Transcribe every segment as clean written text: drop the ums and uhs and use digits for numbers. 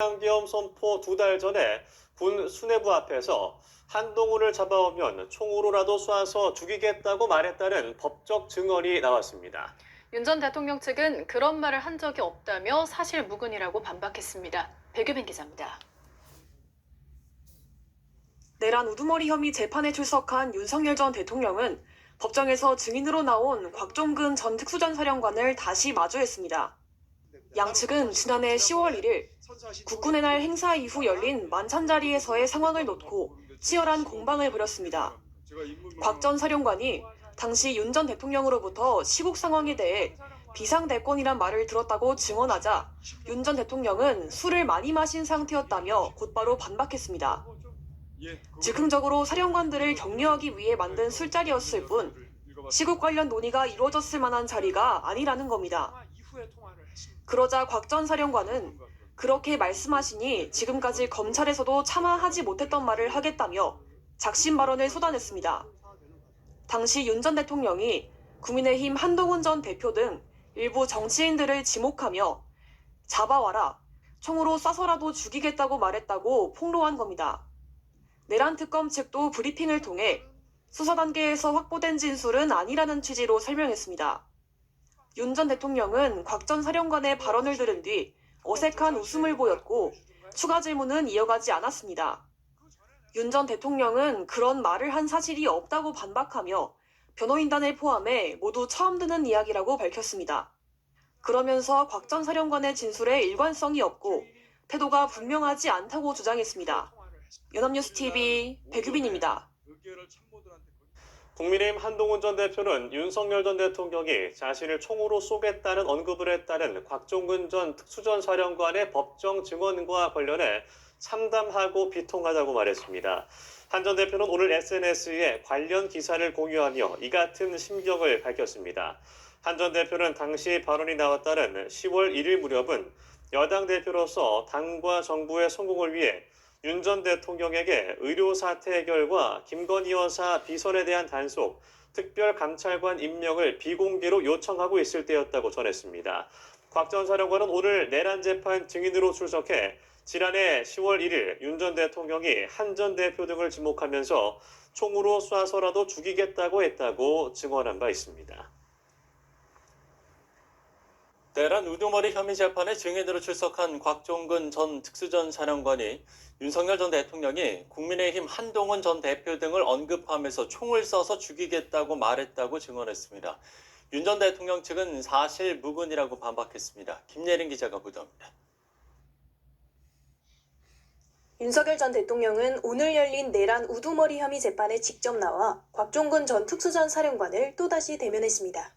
비상계엄 선포 2달 전에 군 수뇌부 앞에서 한동훈을 잡아오면 총으로라도 쏴서 죽이겠다고 말했다는 법적 증언이 나왔습니다. 윤 전 대통령 측은 그런 말을 한 적이 없다며 사실 무근이라고 반박했습니다. 백유빈 기자입니다. 내란 우두머리 혐의 재판에 출석한 윤석열 전 대통령은 법정에서 증인으로 나온 곽종근 전 특수전사령관을 다시 마주했습니다. 양측은 지난해 10월 1일 국군의 날 행사 이후 열린 만찬 자리에서의 상황을 놓고 치열한 공방을 벌였습니다. 곽 전 사령관이 당시 윤 전 대통령으로부터 시국 상황에 대해 비상대권이란 말을 들었다고 증언하자 윤 전 대통령은 술을 많이 마신 상태였다며 곧바로 반박했습니다. 즉흥적으로 사령관들을 격려하기 위해 만든 술자리였을 뿐 시국 관련 논의가 이루어졌을 만한 자리가 아니라는 겁니다. 그러자 곽 전 사령관은 그렇게 말씀하시니 지금까지 검찰에서도 차마 하지 못했던 말을 하겠다며 작심 발언을 쏟아냈습니다. 당시 윤 전 대통령이 국민의힘 한동훈 전 대표 등 일부 정치인들을 지목하며 잡아와라, 총으로 쏴서라도 죽이겠다고 말했다고 폭로한 겁니다. 내란 특검 측도 브리핑을 통해 수사 단계에서 확보된 진술은 아니라는 취지로 설명했습니다. 윤 전 대통령은 곽 전 사령관의 발언을 들은 뒤 어색한 웃음을 보였고 추가 질문은 이어가지 않았습니다. 윤 전 대통령은 그런 말을 한 사실이 없다고 반박하며 변호인단을 포함해 모두 처음 듣는 이야기라고 밝혔습니다. 그러면서 곽 전 사령관의 진술에 일관성이 없고 태도가 분명하지 않다고 주장했습니다. 연합뉴스TV 백유빈입니다. 국민의힘 한동훈 전 대표는 윤석열 전 대통령이 자신을 총으로 쏘겠다는 언급을 했다는 곽종근 전 특수전사령관의 법정 증언과 관련해 참담하고 비통하다고 말했습니다. 한 전 대표는 오늘 SNS에 관련 기사를 공유하며 이 같은 심경을 밝혔습니다. 한 전 대표는 당시 발언이 나왔다는 10월 1일 무렵은 여당 대표로서 당과 정부의 성공을 위해 윤 전 대통령에게 의료 사태 해결과 김건희 여사 비선에 대한 단속, 특별감찰관 임명을 비공개로 요청하고 있을 때였다고 전했습니다. 곽 전 사령관은 오늘 내란 재판 증인으로 출석해 지난해 10월 1일 윤 전 대통령이 한 전 대표 등을 지목하면서 총으로 쏴서라도 죽이겠다고 했다고 증언한 바 있습니다. 내란 우두머리 혐의 재판에 증인으로 출석한 곽종근 전 특수전사령관이 윤석열 전 대통령이 국민의힘 한동훈 전 대표 등을 언급하면서 총을 쏴서 죽이겠다고 말했다고 증언했습니다. 윤 전 대통령 측은 사실 무근이라고 반박했습니다. 김예린 기자가 보도합니다. 윤석열 전 대통령은 오늘 열린 내란 우두머리 혐의 재판에 직접 나와 곽종근 전 특수전 사령관을 또다시 대면했습니다.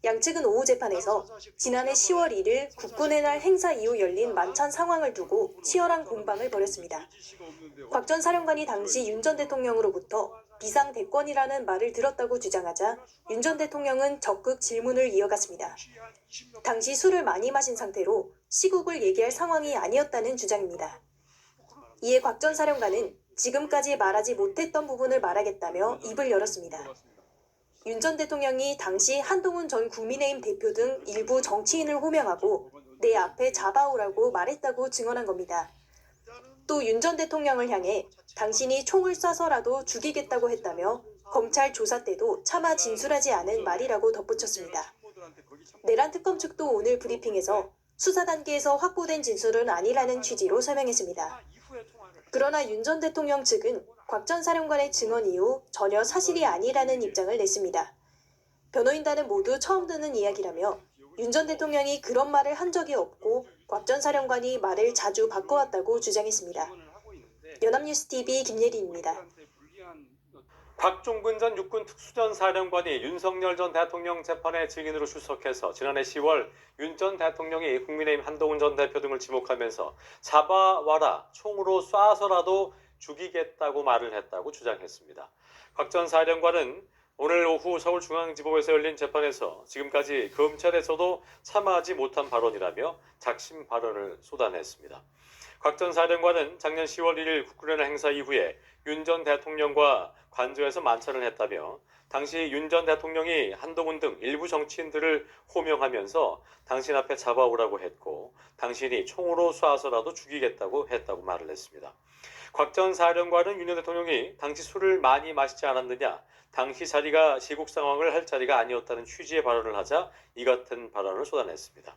양측은 오후 재판에서 지난해 10월 1일 국군의 날 행사 이후 열린 만찬 상황을 두고 치열한 공방을 벌였습니다. 곽 전 사령관이 당시 윤 전 대통령으로부터 비상대권이라는 말을 들었다고 주장하자 윤 전 대통령은 적극 질문을 이어갔습니다. 당시 술을 많이 마신 상태로 시국을 얘기할 상황이 아니었다는 주장입니다. 이에 곽 전 사령관은 지금까지 말하지 못했던 부분을 말하겠다며 입을 열었습니다. 윤 전 대통령이 당시 한동훈 전 국민의힘 대표 등 일부 정치인을 호명하고 내 앞에 잡아오라고 말했다고 증언한 겁니다. 또 윤 전 대통령을 향해 당신이 총을 쏴서라도 죽이겠다고 했다며 검찰 조사 때도 차마 진술하지 않은 말이라고 덧붙였습니다. 내란 특검 측도 오늘 브리핑에서 수사 단계에서 확보된 진술은 아니라는 취지로 설명했습니다. 그러나 윤 전 대통령 측은 곽 전 사령관의 증언 이후 전혀 사실이 아니라는 입장을 냈습니다. 변호인단은 모두 처음 듣는 이야기라며 윤 전 대통령이 그런 말을 한 적이 없고 곽 전 사령관이 말을 자주 바꿔왔다고 주장했습니다. 연합뉴스TV 김예린입니다. 곽종근 전 육군 특수전사령관이 윤석열 전 대통령 재판에 증인으로 출석해서 지난해 10월 윤 전 대통령이 국민의힘 한동훈 전 대표 등을 지목하면서 잡아와라, 총으로 쏴서라도 죽이겠다고 말을 했다고 주장했습니다. 곽 전 사령관은 오늘 오후 서울중앙지법에서 열린 재판에서 지금까지 검찰에서도 참아하지 못한 발언이라며 작심 발언을 쏟아냈습니다. 곽 전 사령관은 작년 10월 1일 국군의 날 행사 이후에 윤 전 대통령과 관저에서 만찬을 했다며 당시 윤 전 대통령이 한동훈 등 일부 정치인들을 호명하면서 당신 앞에 잡아오라고 했고 당신이 총으로 쏴서라도 죽이겠다고 했다고 말을 했습니다. 곽 전 사령관은 윤 전 대통령이 당시 술을 많이 마시지 않았느냐, 당시 자리가 시국 상황을 할 자리가 아니었다는 취지의 발언을 하자 이 같은 발언을 쏟아냈습니다.